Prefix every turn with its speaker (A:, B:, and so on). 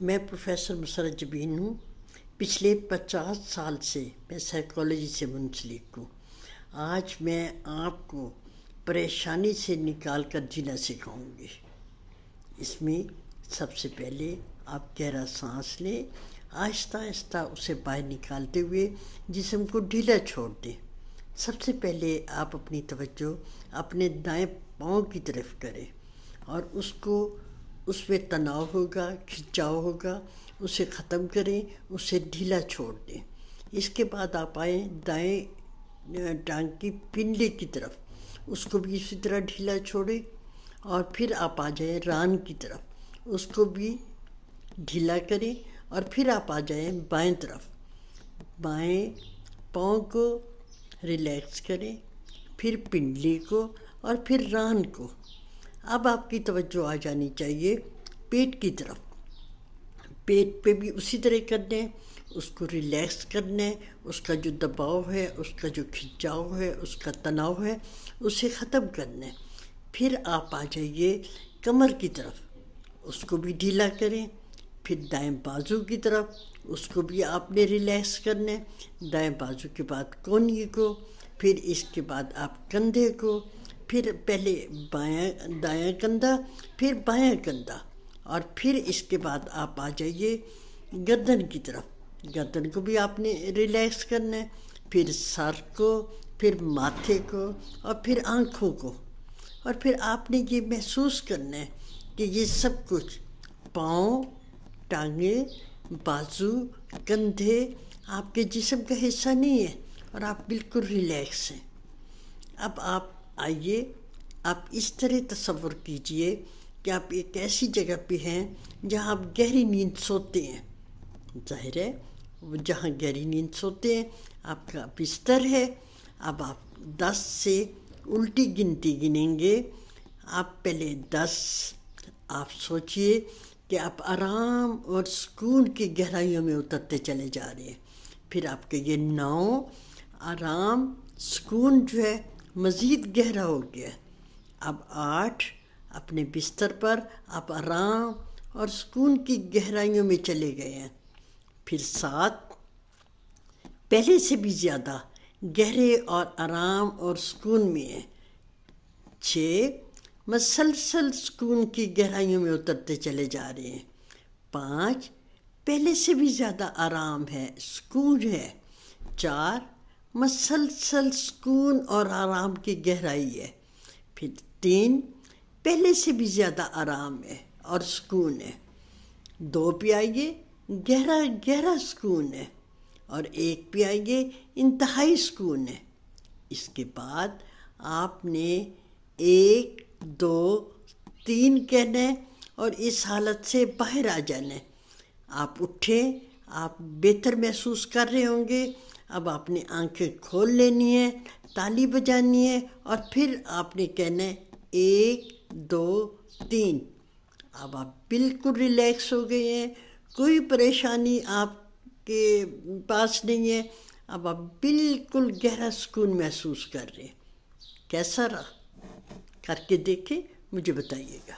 A: میں پروفیسر مسرت جبین ہوں۔ پچھلے 50 سال سے میں سائیکالوجی سے منسلک ہوں۔ آج میں آپ کو پریشانی سے نکال کر جینا سکھاؤں گی۔ اس میں سب سے پہلے آپ گہرا سانس لیں، آہستہ آہستہ اسے باہر نکالتے ہوئے جسم کو ڈھیلا چھوڑ دیں۔ سب سے پہلے آپ اپنی توجہ اپنے دائیں پاؤں کی طرف کریں اور اس میں تناؤ ہوگا، کھنچاؤ ہوگا، اسے ختم کریں، اسے ڈھیلا چھوڑ دیں۔ اس کے بعد آپ آئیں دائیں ٹانگ کی پنڈلی کی طرف، اس کو بھی اسی طرح ڈھیلا چھوڑیں، اور پھر آپ آ جائیں ران کی طرف، اس کو بھی ڈھیلا کریں، اور پھر آپ آ جائیں بائیں طرف، بائیں پاؤں کو ریلیکس کریں، پھر پنڈلی کو اور پھر ران کو۔ اب آپ کی توجہ آ جانی چاہیے پیٹ کی طرف۔ پیٹ پہ بھی اسی طرح کرنا ہے، اس کو ریلیکس کرنا ہے، اس کا جو دباؤ ہے، اس کا جو کھنچاؤ ہے، اس کا تناؤ ہے، اسے ختم کرنا ہے۔ پھر آپ آ جائیے کمر کی طرف، اس کو بھی ڈھیلا کریں، پھر دائیں بازو کی طرف، اس کو بھی آپ نے ریلیکس کرنا ہے۔ دائیں بازو کے بعد کونی کو، پھر اس کے بعد آپ کندھے کو، پھر پہلے دایاں کندھا، پھر بایاں کندھا، اور پھر اس کے بعد آپ آ جائیے گردن کی طرف۔ گردن کو بھی آپ نے ریلیکس کرنا ہے، پھر سر کو، پھر ماتھے کو، اور پھر آنکھوں کو۔ اور پھر آپ نے یہ محسوس کرنا ہے کہ یہ سب کچھ پاؤں، ٹانگیں، بازو، کندھے آپ کے جسم کا حصہ نہیں ہے، اور آپ بالکل ریلیکس ہیں۔ اب آپ آئیے، آپ اس طرح تصور کیجئے کہ آپ ایک ایسی جگہ پہ ہیں جہاں آپ گہری نیند سوتے ہیں۔ ظاہر ہے جہاں گہری نیند سوتے ہیں آپ کا بستر ہے۔ اب آپ 10 سے الٹی گنتی گنیں گے۔ آپ پہلے 10 آپ سوچئے کہ آپ آرام اور سکون کی گہرائیوں میں اترتے چلے جا رہے ہیں۔ پھر آپ کے یہ 9 آرام سکون جو ہے مزید گہرا ہو گیا۔ اب 8 اپنے بستر پر آپ آرام اور سکون کی گہرائیوں میں چلے گئے ہیں۔ پھر 7 پہلے سے بھی زیادہ گہرے اور آرام اور سکون میں ہیں۔ 6 مسلسل سکون کی گہرائیوں میں اترتے چلے جا رہے ہیں۔ 5 پہلے سے بھی زیادہ آرام ہے، سکون ہے۔ 4 مسلسل سکون اور آرام کی گہرائی ہے۔ پھر 3 پہلے سے بھی زیادہ آرام ہے اور سکون ہے۔ 2 پہ آئیے، گہرا گہرا سکون ہے، اور 1 پہ آئیے، انتہائی سکون ہے۔ اس کے بعد آپ نے 1 2 3 کہنا ہے اور اس حالت سے باہر آ جانا ہے۔ آپ اٹھیں، آپ بہتر محسوس کر رہے ہوں گے۔ اب آپ نے آنکھیں کھول لینی ہے، تالی بجانی ہے، اور پھر آپ نے کہنا ہے 1 2 3۔ اب آپ بالکل ریلیکس ہو گئے ہیں، کوئی پریشانی آپ کے پاس نہیں ہے۔ اب آپ بالکل گہرا سکون محسوس کر رہے ہیں۔ کیسا رہا؟ کر کے دیکھیں، مجھے بتائیے گا۔